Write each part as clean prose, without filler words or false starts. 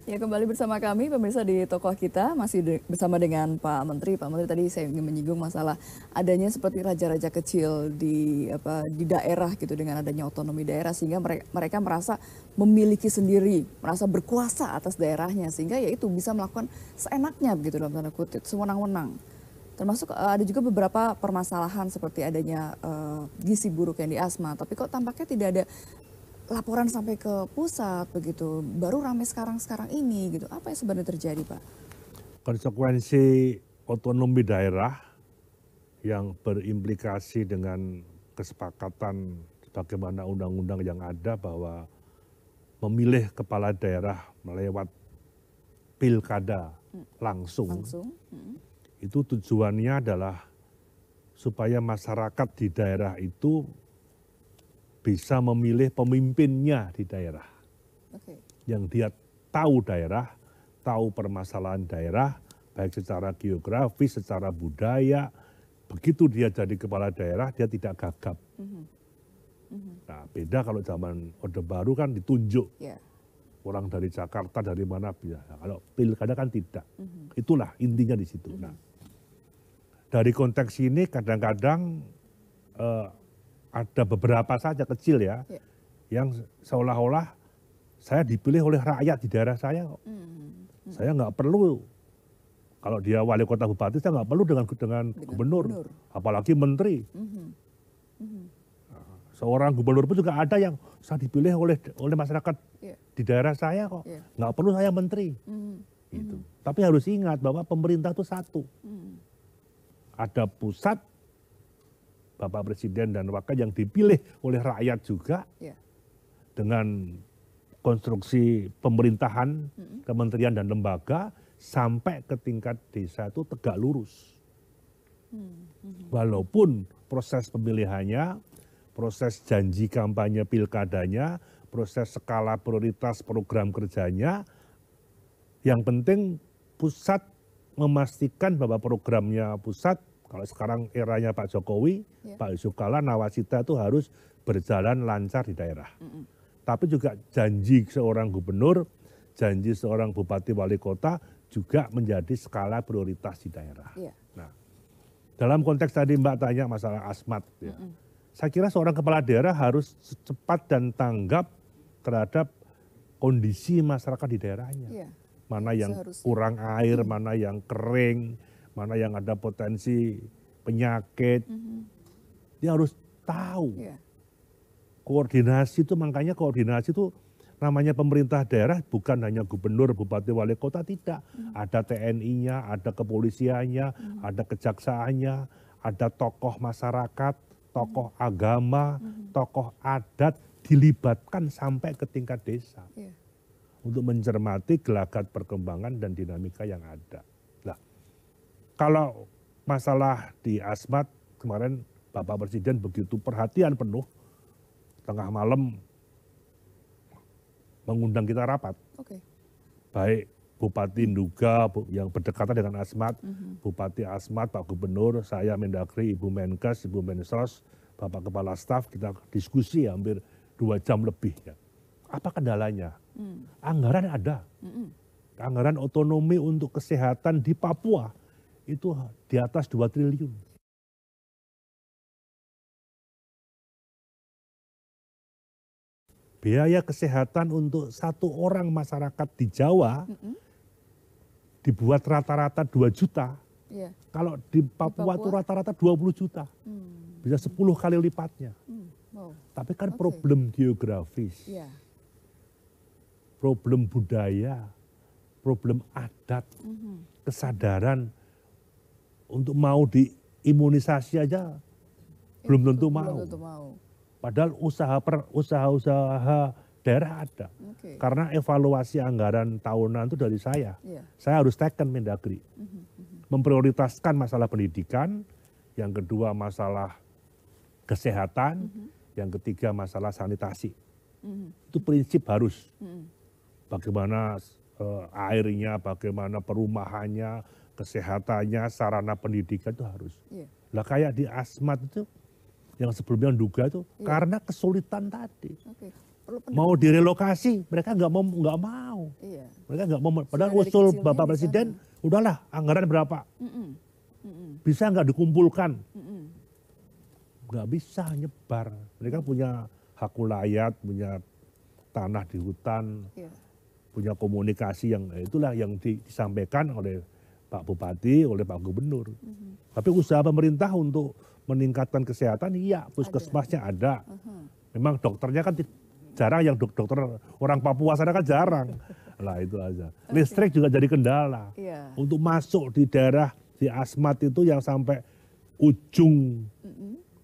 Ya, kembali bersama kami pemirsa di Tokoh Kita, masih bersama dengan Pak Menteri. Pak Menteri, tadi saya ingin menyinggung masalah adanya seperti raja-raja kecil di daerah gitu, dengan adanya otonomi daerah, sehingga mereka merasa memiliki sendiri, merasa berkuasa atas daerahnya, sehingga ya itu bisa melakukan seenaknya begitu, dalam tanda kutip, sewenang-wenang. Termasuk ada juga beberapa permasalahan seperti adanya gizi buruk yang di Asma, tapi kok tampaknya tidak ada laporan sampai ke pusat begitu, baru ramai sekarang ini gitu. Apa yang sebenarnya terjadi, Pak? Konsekuensi otonomi daerah yang berimplikasi dengan kesepakatan bagaimana undang-undang yang ada bahwa memilih kepala daerah melewat pilkada langsung. Itu tujuannya adalah supaya masyarakat di daerah itu bisa memilih pemimpinnya di daerah. Yang dia tahu daerah, tahu permasalahan daerah, baik secara geografis, secara budaya. Begitu dia jadi kepala daerah, dia tidak gagap. Nah, beda kalau zaman Orde Baru kan ditunjuk. Orang dari Jakarta, dari mana bisa. Nah, kalau pilkada kan tidak. Itulah intinya di situ. Nah, dari konteks ini kadang-kadang ada beberapa saja kecil ya, yang seolah-olah saya dipilih oleh rakyat di daerah saya kok. Saya nggak perlu, kalau dia wali kota bupati, saya nggak perlu dengan gubernur, apalagi menteri. Seorang gubernur pun juga ada yang saya dipilih oleh masyarakat di daerah saya kok, nggak perlu saya menteri. Gitu. Tapi harus ingat bahwa pemerintah itu satu. Ada pusat, Bapak Presiden dan Wakil yang dipilih oleh rakyat juga, dengan konstruksi pemerintahan, kementerian dan lembaga, sampai ke tingkat desa itu tegak lurus. Walaupun proses pemilihannya, proses janji kampanye pilkadanya, proses skala prioritas program kerjanya, yang penting pusat memastikan bahwa programnya pusat, kalau sekarang eranya Pak Jokowi, Pak Yusuf Kalla, Nawacita itu harus berjalan lancar di daerah. Tapi juga janji seorang gubernur, janji seorang bupati wali kota juga menjadi skala prioritas di daerah. Nah, dalam konteks tadi Mbak tanya masalah Asmat, ya, saya kira seorang kepala daerah harus cepat dan tanggap terhadap kondisi masyarakat di daerahnya. Mana yang kurang air, mana yang kering, mana yang ada potensi penyakit. Dia harus tahu. Koordinasi itu, makanya koordinasi itu namanya pemerintah daerah bukan hanya gubernur, bupati, wali kota, tidak. Ada TNI-nya, ada kepolisiannya, ada kejaksaannya, ada tokoh masyarakat, tokoh agama, tokoh adat, dilibatkan sampai ke tingkat desa. Untuk mencermati gelagat perkembangan dan dinamika yang ada. Nah, kalau masalah di Asmat, kemarin Bapak Presiden begitu perhatian penuh, tengah malam mengundang kita rapat. Baik Bupati Nduga yang berdekatan dengan Asmat, Bupati Asmat, Pak Gubernur, saya Mendagri, Ibu Menkes, Ibu Mensos, Bapak Kepala Staf, kita diskusi hampir 2 jam lebih. Ya. Apa kendalanya? Anggaran ada. Anggaran otonomi untuk kesehatan di Papua itu di atas 2 triliun. Biaya kesehatan untuk 1 orang masyarakat di Jawa dibuat rata-rata 2 juta. Kalau di Papua itu rata-rata 20 juta. Bisa 10 kali lipatnya. Tapi kan problem geografis, problem budaya, problem adat, kesadaran untuk mau diimunisasi aja belum tentu mau. Padahal usaha-usaha daerah ada. Karena evaluasi anggaran tahunan itu dari saya. Saya harus teken Mendagri. Memprioritaskan masalah pendidikan, yang kedua masalah kesehatan, yang ketiga masalah sanitasi. Itu prinsip harus. Bagaimana airnya, bagaimana perumahannya, kesehatannya, sarana pendidikan itu harus. Lah kayak di Asmat itu, yang sebelumnya Nduga itu karena kesulitan tadi. perlu mau pendekatan. direlokasi, mereka nggak mau. Iya. Mereka nggak mau. Padahal Sudah dari usul kecilnya Bapak di Presiden, sana. udahlah anggaran berapa, Mm-mm. Mm-mm. bisa nggak dikumpulkan? Mm-mm. Nggak bisa nyebar. Mereka punya hak wilayah, punya tanah di hutan, Iya. punya komunikasi yang itulah yang disampaikan oleh Pak Bupati, oleh Pak Gubernur. Tapi usaha pemerintah untuk meningkatkan kesehatan, iya, puskesmasnya ada. Memang dokternya kan jarang, yang dokter orang Papua sana kan jarang. Lah itu aja. Listrik juga jadi kendala. Iya. Untuk masuk di daerah di Asmat itu yang sampai ujung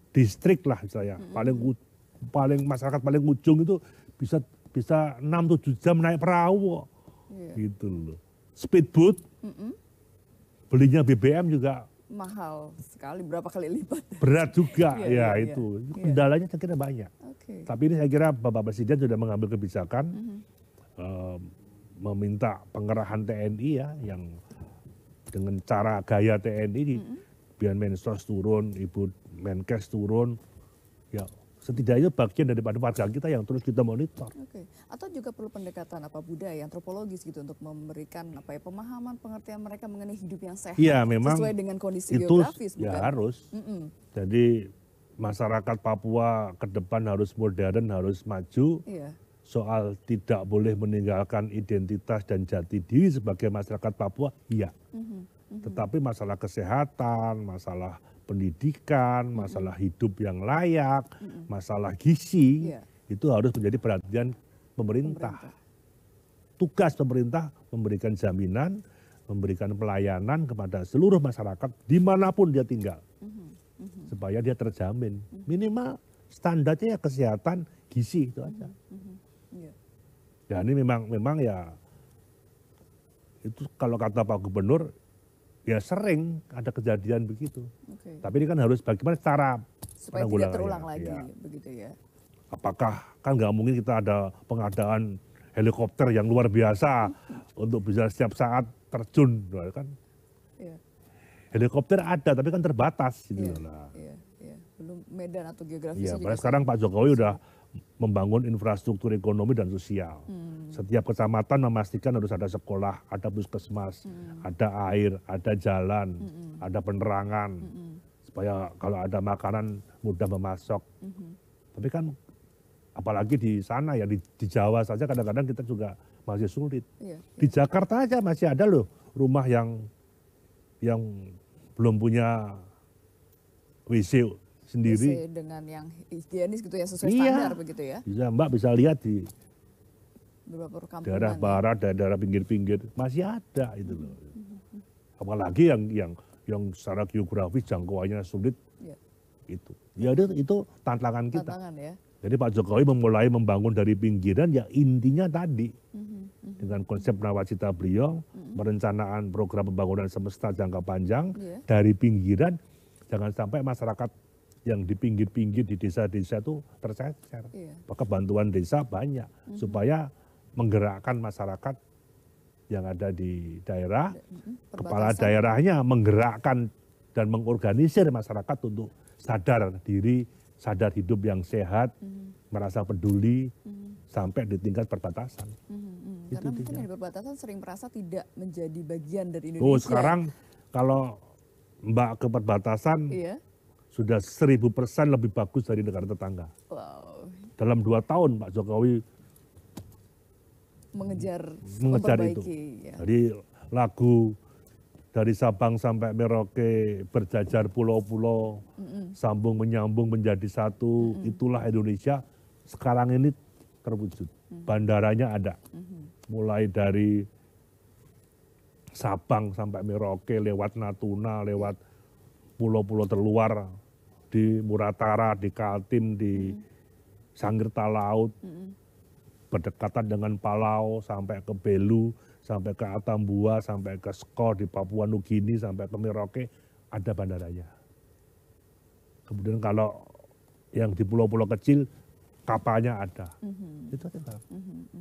distrik lah saya. Paling masyarakat paling ujung itu bisa 6-7 jam naik perahu kok. Iya. Gitu loh. Speedboat, belinya BBM juga Mahal sekali, berapa kali lipat. berat juga. Iya, Ya iya, itu. iya. Kendalanya saya kira banyak. Oke. Tapi ini saya kira Bapak Presiden sudah mengambil kebijakan meminta pengerahan TNI ya, yang dengan cara gaya TNI, biar Mensos turun, Ibu Menkes turun, ya setidaknya bagian daripada warga kita yang terus kita monitor. Oke. Atau juga perlu pendekatan budaya, antropologis gitu untuk memberikan pemahaman, pengertian mereka mengenai hidup yang sehat. Iya, memang sesuai dengan kondisi itu geografis, ya bukan? harus. Jadi masyarakat Papua ke depan harus modern, harus maju. Iya. Soal tidak boleh meninggalkan identitas dan jati diri sebagai masyarakat Papua, iya. Tetapi masalah kesehatan, masalah pendidikan, masalah hidup yang layak, masalah gizi, Iya. itu harus menjadi perhatian pemerintah. Tugas pemerintah memberikan jaminan, memberikan pelayanan kepada seluruh masyarakat dimanapun dia tinggal. Supaya dia terjamin. Minimal standarnya ya kesehatan, gizi itu aja. Iya. Ya ini memang ya, itu kalau kata Pak Gubernur, ya sering ada kejadian begitu. Oke. Tapi ini kan harus bagaimana cara Supaya tidak penanggulangannya. terulang lagi, Ya. begitu ya. Apakah, kan nggak mungkin kita ada pengadaan helikopter yang luar biasa untuk bisa setiap saat terjun, kan? Iya. Helikopter ada, tapi kan terbatas gitu Iya. loh. Nah, Iya. Iya. Belum medan atau geografisnya iya, juga. padahal sekarang Pak Jokowi udah membangun infrastruktur ekonomi dan sosial. Setiap kecamatan memastikan harus ada sekolah, ada puskesmas, ada air, ada jalan, ada penerangan, supaya kalau ada makanan mudah memasok. Tapi kan apalagi di sana ya, di Jawa saja kadang-kadang kita juga masih sulit. Iya. Di Jakarta aja masih ada loh rumah yang belum punya WC sendiri. WC dengan yang higienis gitu ya, sesuai Iya. standar begitu ya. Bisa Mbak bisa lihat di Beberapa perkampungan. daerah barat, daerah pinggir-pinggir masih ada itu loh. Apalagi yang secara geografis jangkauannya sulit, Iya. itu. Ya itu tantangan kita. Tantangan ya. Jadi Pak Jokowi memulai membangun dari pinggiran, ya intinya tadi dengan konsep nawacita beliau, perencanaan program pembangunan semesta jangka panjang Iya. dari pinggiran, jangan sampai masyarakat yang di pinggir-pinggir di desa-desa itu tercecer. Iya. Maka bantuan desa banyak supaya menggerakkan masyarakat yang ada di daerah, kepala Perbatasan. daerahnya menggerakkan dan mengorganisir masyarakat untuk sadar diri, sadar hidup yang sehat, merasa peduli sampai di tingkat perbatasan. Itu Karena mungkin intinya. yang di perbatasan sering merasa tidak menjadi bagian dari Oh, Indonesia. sekarang kalau Mbak ke perbatasan Iya. sudah 1000% lebih bagus dari negara tetangga. Wow. Dalam 2 tahun Pak Jokowi Mengejar itu. memperbaiki. Ya. Jadi lagu dari Sabang sampai Merauke, berjajar pulau-pulau, sambung menyambung menjadi satu, itulah Indonesia sekarang ini terwujud. Bandaranya ada, mulai dari Sabang sampai Merauke, lewat Natuna, lewat pulau-pulau terluar, di Muratara, di Kaltim, di Sanggirta Laut, berdekatan dengan Palau, sampai ke Belu, sampai ke Atambua, sampai ke Skor di Papua Nugini, sampai ke Merauke, ada bandaranya. Kemudian kalau yang di pulau-pulau kecil, kapalnya ada. Itu aja.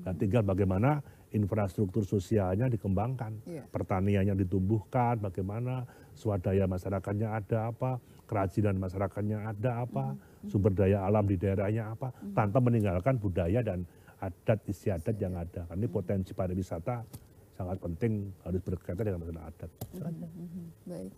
Nah, tinggal bagaimana infrastruktur sosialnya dikembangkan, Iya. pertaniannya ditumbuhkan, bagaimana swadaya masyarakatnya ada apa, kerajinan masyarakatnya ada apa, sumber daya alam di daerahnya apa, tanpa meninggalkan budaya dan adat istiadat yang ada. Karena ini potensi pariwisata sangat penting, harus berkaitan dengan masalah adat. Baik.